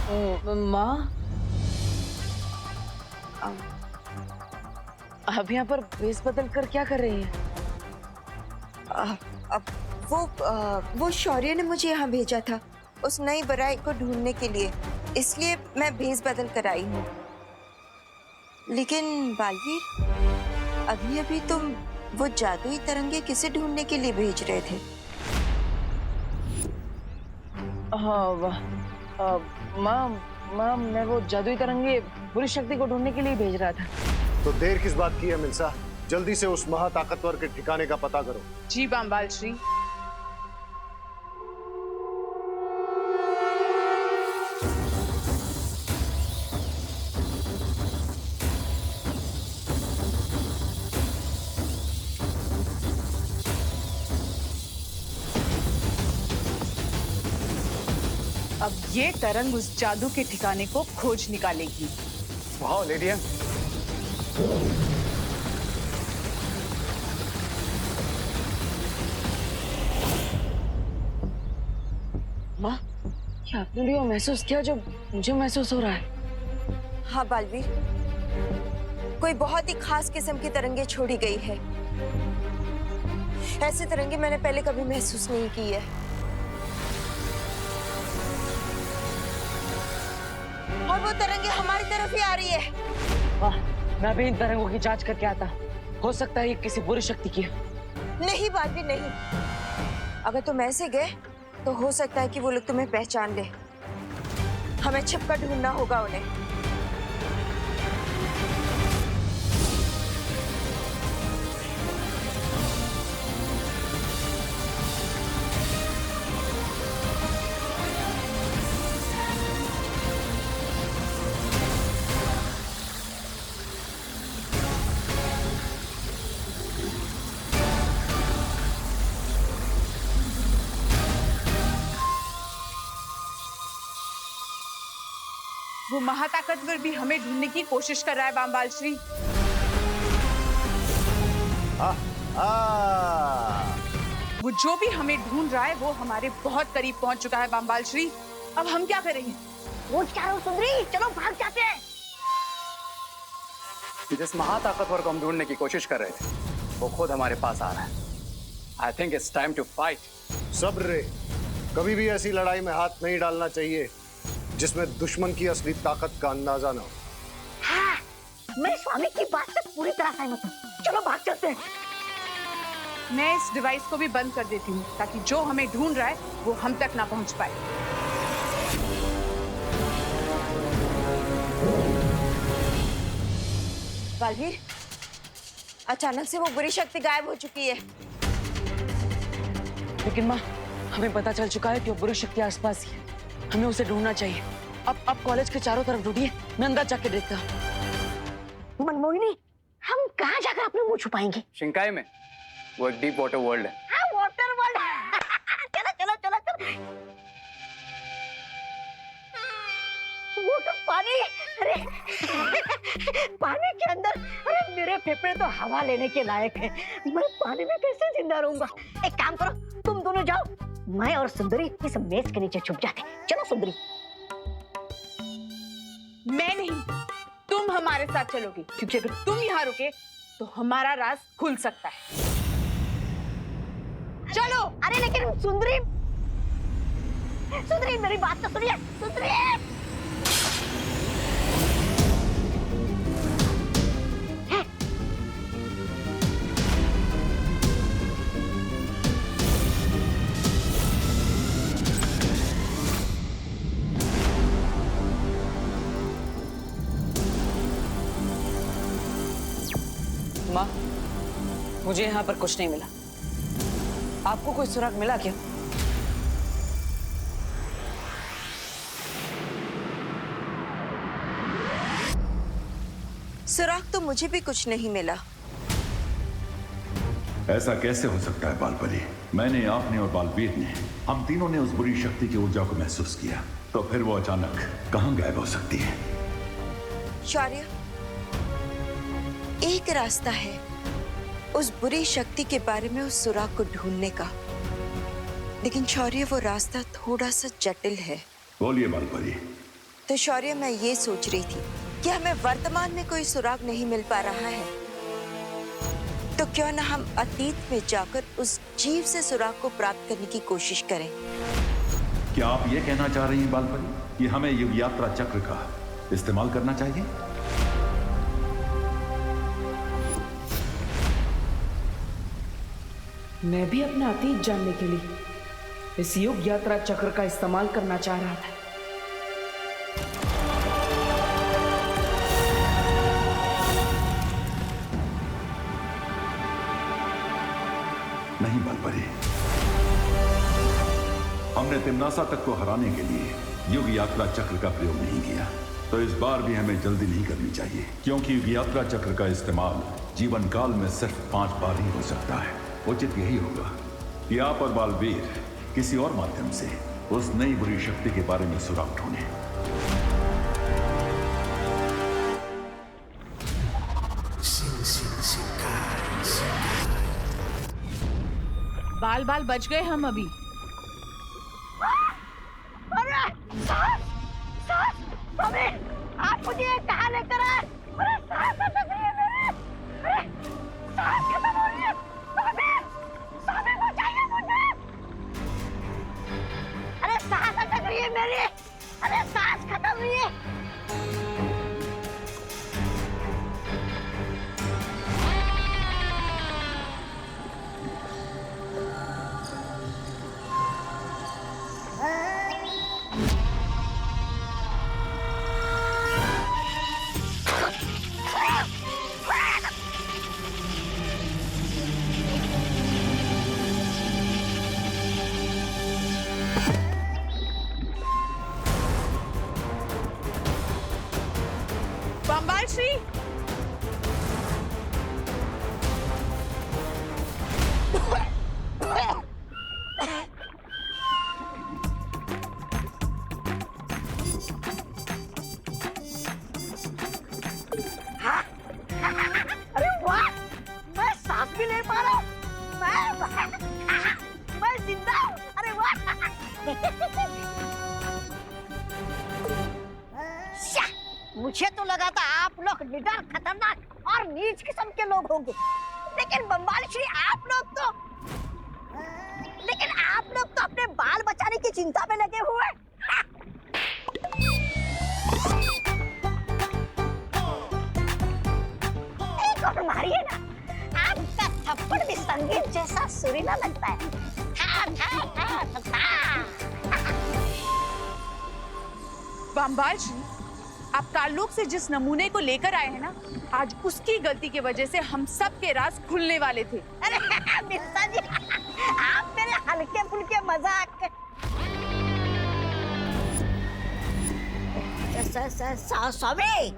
माँ, आप यहाँ पर भेस बदल कर क्या कर रही हैं? अ, अब वो शौर्य ने मुझे यहाँ भेजा था उस नई बराई को ढूंढने के लिए, इसलिए मैं भेस बदल कर आई हूँ। लेकिन बालवीर, अभी अभी तुम वो जादुई तरंगे किसे ढूंढने के लिए भेज रहे थे? हाँ माँ, मैं वो जादुई तरंगे बुरी शक्ति को ढूंढने के लिए भेज रहा था। तो देर किस बात की है मिल्सा? जल्दी से उस महाताकतवर के ठिकाने का पता करो। जी बांबाल श्री। अब ये तरंग उस जादू के ठिकाने को खोज निकालेगी। वाह लेडी। माँ, क्या आपने भी वो महसूस किया जो मुझे महसूस हो रहा है? हाँ बालवीर, कोई बहुत ही खास किस्म की तरंगे छोड़ी गई है। ऐसी तरंगे मैंने पहले कभी महसूस नहीं की है। और वो तरंगे हमारी तरफ ही आ रही है। वाह, मैं भी इन तरंगों की जांच करके आता। हो सकता है ये किसी बुरी शक्ति की है। नहीं बालवीर, नहीं। अगर तुम ऐसे गए तो हो सकता है कि वो लोग तुम्हें पहचान ले। हमें छिपकर ढूंढना होगा उन्हें। वो महाताकतवर भी हमें ढूंढने की कोशिश कर रहा है बांबाल श्री। वो जो भी हमें ढूंढ रहा है वो हमारे बहुत करीब पहुंच चुका है बांबाल श्री। अब हम क्या करेंगे? वो चारों सुंदरी, चलो भाग जाते हैं। जिस महाताकतवर को हम ढूंढने की कोशिश कर रहे थे वो खुद हमारे पास आ रहा है। I think it's time to fight. सब्र रे, कभी भी ऐसी लड़ाई में हाथ नहीं डालना चाहिए जिसमें दुश्मन की असली ताकत का अंदाजा ना हो। हाँ, मैं स्वामी की बात से पूरी तरह सहमत हूँ। चलो भाग चलते हैं। मैं इस डिवाइस को भी बंद कर देती हूँ ताकि जो हमें ढूंढ रहा है वो हम तक ना पहुंच पाए। बालवीर, अचानक से वो बुरी शक्ति गायब हो चुकी है। लेकिन माँ, हमें पता चल चुका है कि वो बुरी शक्ति आसपास ही है। हमें उसे ढूंढना चाहिए। अब कॉलेज के चारों तरफ ढूंढिए, मैं अंदर जाके देखता हूँ। मनमोहिनी, हम कहाँ जाकर अपने मुंह छुपाएंगे? शिंकाई में वो एक डीप वाटर वर्ल्ड है। हाँ, वाटर वर्ल्ड। चलो चलो चलो चलो। वो तो पानी, अरे पानी के अंदर, अरे मेरे फेफड़े तो हवा लेने के लायक है। मैं पानी में कैसे जिंदा रहूंगा? एक काम करो, तुम दोनों जाओ, मैं और सुंदरी इस मेज के नीचे छुप जाते। चलो सुंदरी। मैं नहीं, तुम हमारे साथ चलोगे, क्योंकि अगर तुम यहाँ रुके तो हमारा राज खुल सकता है। चलो। अरे लेकिन सुंदरी, सुंदरी मेरी बात तो सुनिए। सुंदरी, माँ, मुझे यहाँ पर कुछ नहीं मिला। आपको कोई सुराग मिला क्या? सुराग तो मुझे भी कुछ नहीं मिला। ऐसा कैसे हो सकता है बालबली? मैंने, आपने और बालवीर ने, हम तीनों ने उस बुरी शक्ति की ऊर्जा को महसूस किया, तो फिर वो अचानक कहां गायब हो सकती है? शौर्य, एक रास्ता है उस बुरी शक्ति के बारे में उस सुराग को ढूंढने का, लेकिन शौर्य वो रास्ता थोड़ा सा जटिल है। बोलिए बालबली, तो शौर्य मैं ये सोच रही थी कि हमें वर्तमान में कोई सुराग नहीं मिल पा रहा है, तो क्यों ना हम अतीत में जाकर उस जीव से सुराग को प्राप्त करने की कोशिश करें। क्या आप ये कहना चाह रही हैं बालपरी कि हमें युग यात्रा चक्र का इस्तेमाल करना चाहिए? मैं भी अपना अतीत जानने के लिए इस युग यात्रा चक्र का इस्तेमाल करना चाह रहा था। नहीं बालपरी, हमने तिम्नासा तक को हराने के लिए युग यात्रा चक्र का प्रयोग नहीं किया, तो इस बार भी हमें जल्दी नहीं करनी चाहिए, क्योंकि युग यात्रा चक्र का इस्तेमाल जीवन काल में सिर्फ 5 बार ही हो सकता है। उचित यही होगा कि आप और बालवीर किसी और माध्यम से उस नई बुरी शक्ति के बारे में सुराग ढूंढें। बाल बाल बच गए हम अभी। अरे सास, सास, स्वामी, आप मुझे कहाँ लेकर आए? अरे सास अटक रही है मेरी। अरे सास खत्म हो रही है। स्वामी, स्वामी बचाइए मुझे। अरे सास अटक रही है मेरी। अरे सास खत्म हुई है। बम्बाल श्री, अरे वाह, मैं सांस भी ले पा रहा हूँ। मैं जिंदा हूँ। अरे वाह। मुझे तो लगा था आप लोग निडर, खतरनाक और नीच किस्म के लोग होंगे, लेकिन बम्बाल श्री आप लोग तो अपने बाल बचाने की चिंता में लगे हुए। एक और मारिए ना, आपका थप्पड़ भी संगीत जैसा सुरीला लगता है। बम्बाल श्री, आप ताल्लुक से जिस नमूने को लेकर आए हैं ना, आज उसकी गलती की वजह से हम सब के राज खुलने वाले थे। अरे मिर्जा जी, आप मेरे हल्के फुल्के मजाक। स्वामी,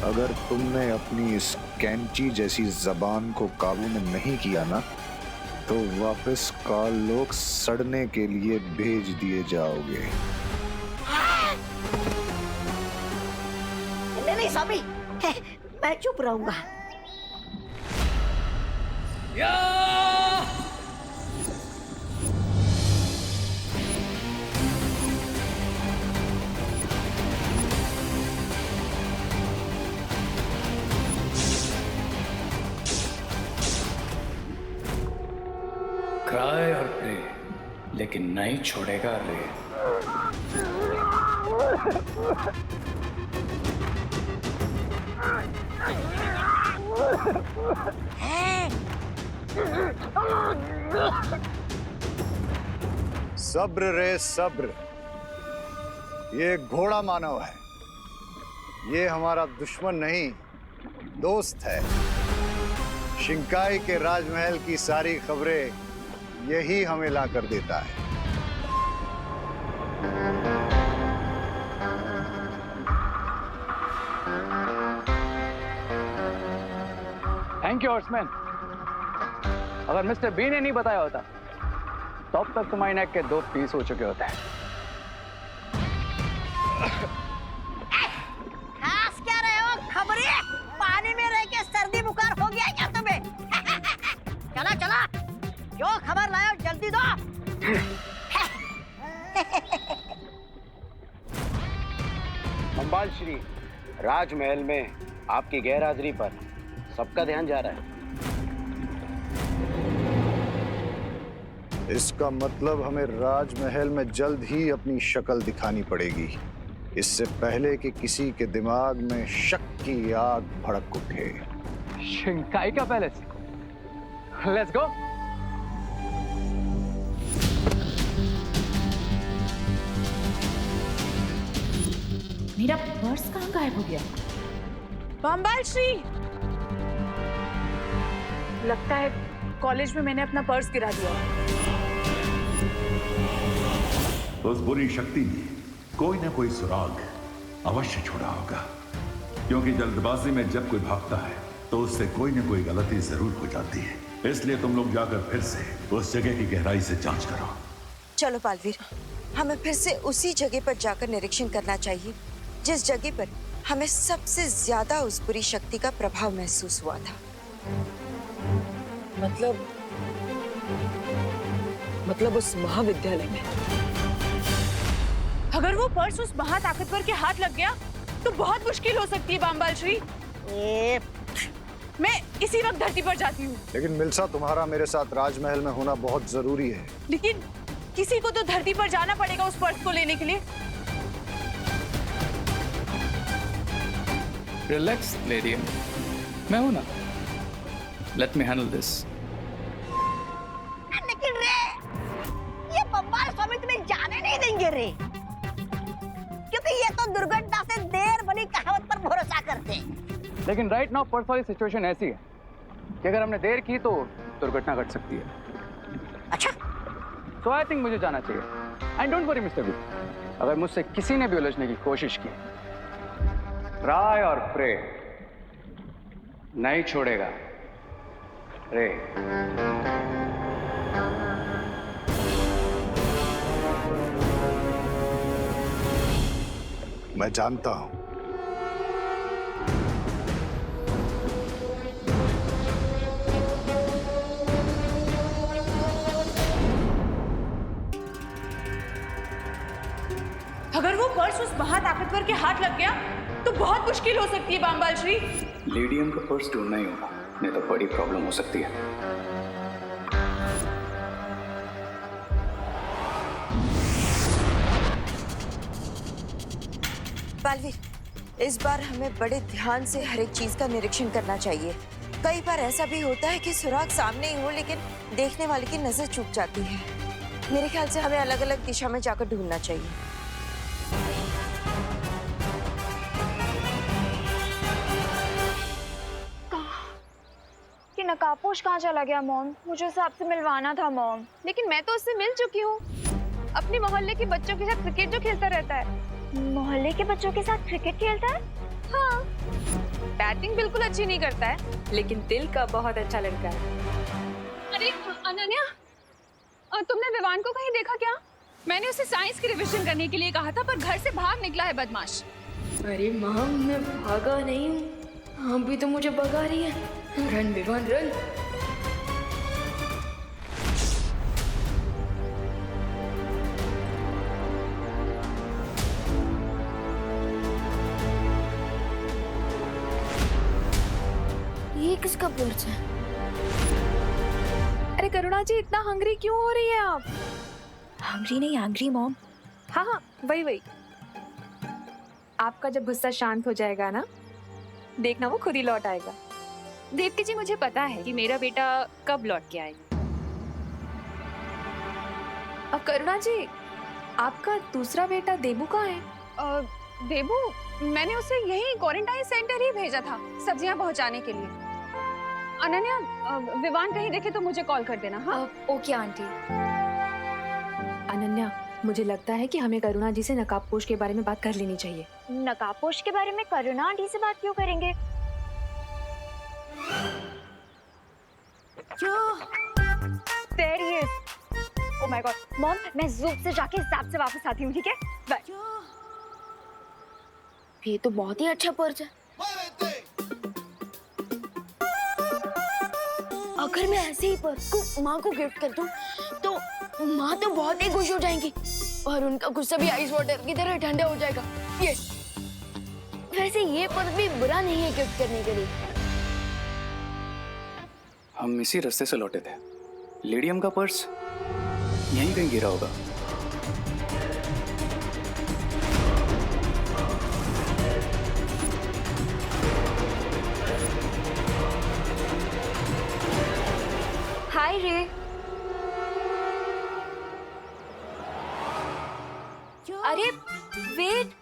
अगर तुमने अपनी इस कैंची जैसी जबान को काबू में नहीं किया ना, तो वापस काल लोग सड़ने के लिए भेज दिए जाओगे। नहीं स्वामी, मैं चुप रहूंगा। क्राई और प्रे, लेकिन नहीं छोड़ेगा रे। सब्र रे सब्र, ये घोड़ा मानव है, ये हमारा दुश्मन नहीं दोस्त है। शिंकाई के राजमहल की सारी खबरें यही हमें ला कर देता है। Thank you horseman. अगर मिस्टर बी ने नहीं बताया होता तो अब तक तुम्हारी नेक के 2 पीस हो चुके होते हैं। खास क्या रहे हो खबरी? पानी में रह के सर्दी बुखार हो गया क्या तुम्हें? चला चला, जो खबर लाया जल्दी दो। बम्बाल श्री, राजमहल में आपकी गैरहाजिरी पर सबका ध्यान जा रहा है। इसका मतलब हमें राजमहल में जल्द ही अपनी शक्ल दिखानी पड़ेगी, इससे पहले कि किसी के दिमाग में शक की आग भड़क उठे। शिंकाई का पैलेस, लेट्स गो। मेरा पर्स कहाँ गायब हो गया? बम्बाल श्री, लगता है कॉलेज में मैंने अपना पर्स गिरा दिया। उस बुरी शक्ति ने कोई ना कोई सुराग अवश्य छोड़ा होगा, क्योंकि जल्दबाजी में जब कोई भागता है तो उससे कोई ना कोई गलती जरूर हो जाती है। इसलिए तुम लोग जाकर फिर से उस जगह की गहराई से जांच करो। चलो बालवीर, हमें फिर से उसी जगह पर जाकर निरीक्षण करना चाहिए जिस जगह पर हमें सबसे ज्यादा उस बुरी शक्ति का प्रभाव महसूस हुआ था। मतलब उस महाविद्यालय में। अगर वो पर्स उस महाताकतवर के हाथ लग गया तो बहुत मुश्किल हो सकती है बम्बाल श्री। मैं इसी वक्त धरती पर जाती हूँ। लेकिन मिल्सा, तुम्हारा मेरे साथ राजमहल में होना बहुत जरूरी है। लेकिन किसी को तो धरती पर जाना पड़ेगा उस पर्स को लेने के लिए। रिलैक्स लेडी, मैं हूं ना। Let me handle this. लेकिन रे, ये बम्बाल स्वामी तुम्हें जाने नहीं देंगे रे, क्योंकि ये तो दुर्घटना से देर बनी कहावत पर भरोसा करते हैं। लेकिन राइट नाउ पर्स वाली सिचुएशन ऐसी है कि अगर हमने देर की तो दुर्घटना घट सकती है। अच्छा, सो आई थिंक मुझे जाना चाहिए। And don't worry mister B, अगर मुझसे किसी ने भी उलझने की कोशिश की, राय और प्रे नहीं छोड़ेगा रे। मैं जानता हूं। अगर वो पर्स उस महाताकतवर के हाथ लग गया तो बहुत मुश्किल हो सकती है बम्बाल श्री। लेडियम का पर्स ढूंढना ही होगा, नहीं तो बड़ी प्रॉब्लम हो सकती है। बालवीर, इस बार हमें बड़े ध्यान से हर एक चीज का निरीक्षण करना चाहिए। कई बार ऐसा भी होता है कि सुराग सामने ही हो लेकिन देखने वाले की नजर चूक जाती है। मेरे ख्याल से हमें अलग अलग दिशा में जाकर ढूंढना चाहिए। कि नकाबपोश कहाँ चला गया मॉम? मुझे उससे आपसे मिलवाना था मॉम। लेकिन मैं तो उससे मिल चुकी हूँ। अपने मोहल्ले के बच्चों के साथ क्रिकेट जो खेलता रहता है। मोहल्ले के बच्चों के साथ क्रिकेट खेलता है? हाँ। बैटिंग बिल्कुल अच्छी नहीं करता है, लेकिन दिल का बहुत अच्छा लड़का है। अरे अनन्या, तुमने विवान को कहीं देखा क्या? मैंने उसे साइंस की रिवीजन करने के लिए कहा था, पर घर से भाग निकला है बदमाश। अरे माँ, मैं भागा नहीं हूँ, हम भी तो मुझे भगा रही है। Run Vivaan run. ये किसका पर्स है? अरे करुणा जी, इतना हंग्री क्यों हो रही है आप? हंग्री नहीं, एंग्री मॉम। हाँ हाँ, वही। आपका जब गुस्सा शांत हो जाएगा ना, देखना वो खुद ही लौट आएगा। देवकी जी, मुझे पता है कि मेरा बेटा कब लौट के आएगा। अब करुणा जी, आपका दूसरा बेटा देबू कहाँ है? देबू, मैंने उसे यही क्वारंटाइन सेंटर ही भेजा था सब्जियां पहुंचाने के लिए। अनन्या, विवान कहीं देखे तो मुझे कॉल कर देना। हाँ ओके आंटी। अनन्या, मुझे लगता है कि हमें करुणा जी से नकाबपोश के बारे में बात कर लेनी चाहिए। नकाबपोश के बारे में करुणा आंटी से बात क्यों करेंगे? There he is. Oh my God, mom, मैं ज़ूम से जाके ज़ैप से वापस आती हूँ, ठीक है? बाय। ये तो बहुत ही अच्छा पर्स है। अगर मैं ऐसे ही पर्स को माँ को गिफ्ट कर दूं तो माँ तो बहुत ही खुश हो जाएंगी और उनका गुस्सा भी आइस वाटर की तरह ठंडा हो जाएगा। यस, वैसे ये पर्स भी बुरा नहीं है गिफ्ट करने के लिए। हम इसी रास्ते से लौटे थे। लेडियम का पर्स यहीं कहीं गिरा होगा। हाय रे। अरे वेट,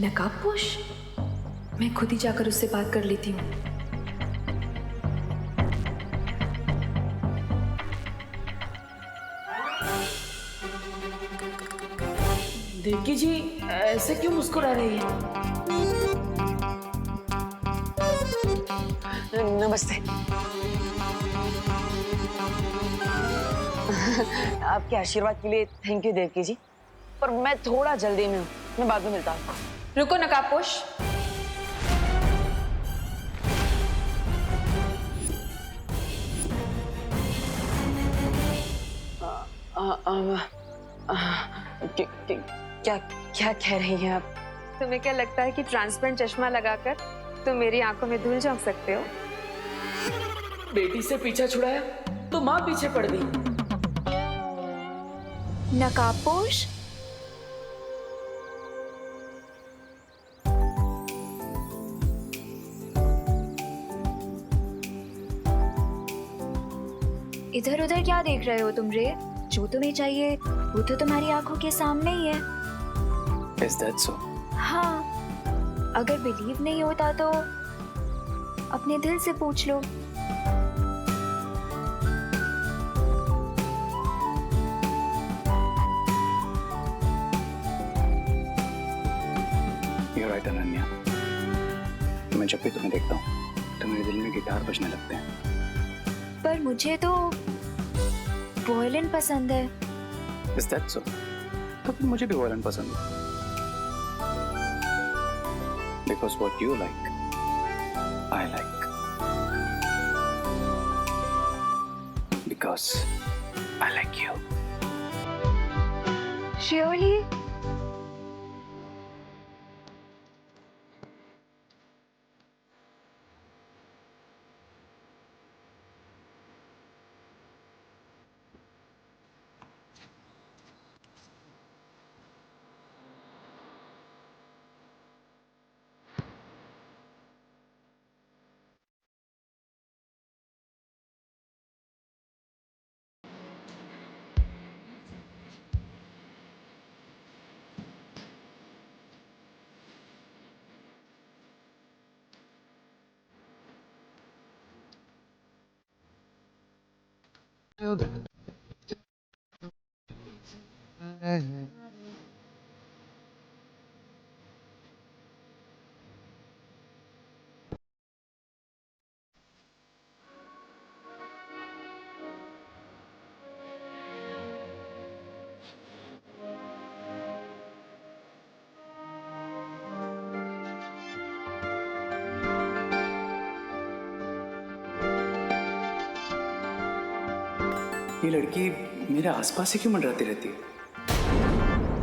नकाबपोश, मैं खुद ही जाकर उससे बात कर लेती हूँ। देवकी जी ऐसे क्यों मुस्कुरा रही है? नमस्ते। आपके आशीर्वाद के लिए थैंक यू देवकी जी, पर मैं थोड़ा जल्दी में हूँ, मैं बाद में मिलता हूँ। रुको नकाबपोश, क्या क्या कह रही हैं आप? तुम्हें क्या लगता है कि ट्रांसपेरेंट चश्मा लगाकर तुम मेरी आंखों में धूल झोंक सकते हो? बेटी से पीछा छुड़ाया तो माँ पीछे पड़ गई। नकाबपोश, इधर उधर क्या देख रहे हो तुम रे? जो तुम्हें चाहिए वो तो तुम्हारी आंखों के सामने ही है। Is that so? हाँ, अगर बिलीव नहीं होता तो अपने दिल से पूछ लो। You're right, Ananya. मैं जब भी तुम्हें देखता हूँ तो मेरे दिल में गिटार बजने लगते हैं। पर मुझे तो वॉयलिन पसंद है। Is that so? तो फिर मुझे भी वॉयलिन पसंद है। Because what you like, I like. Because I like you. Surely? ये लड़की मेरे आसपास ही क्यों मंडराती रहती है?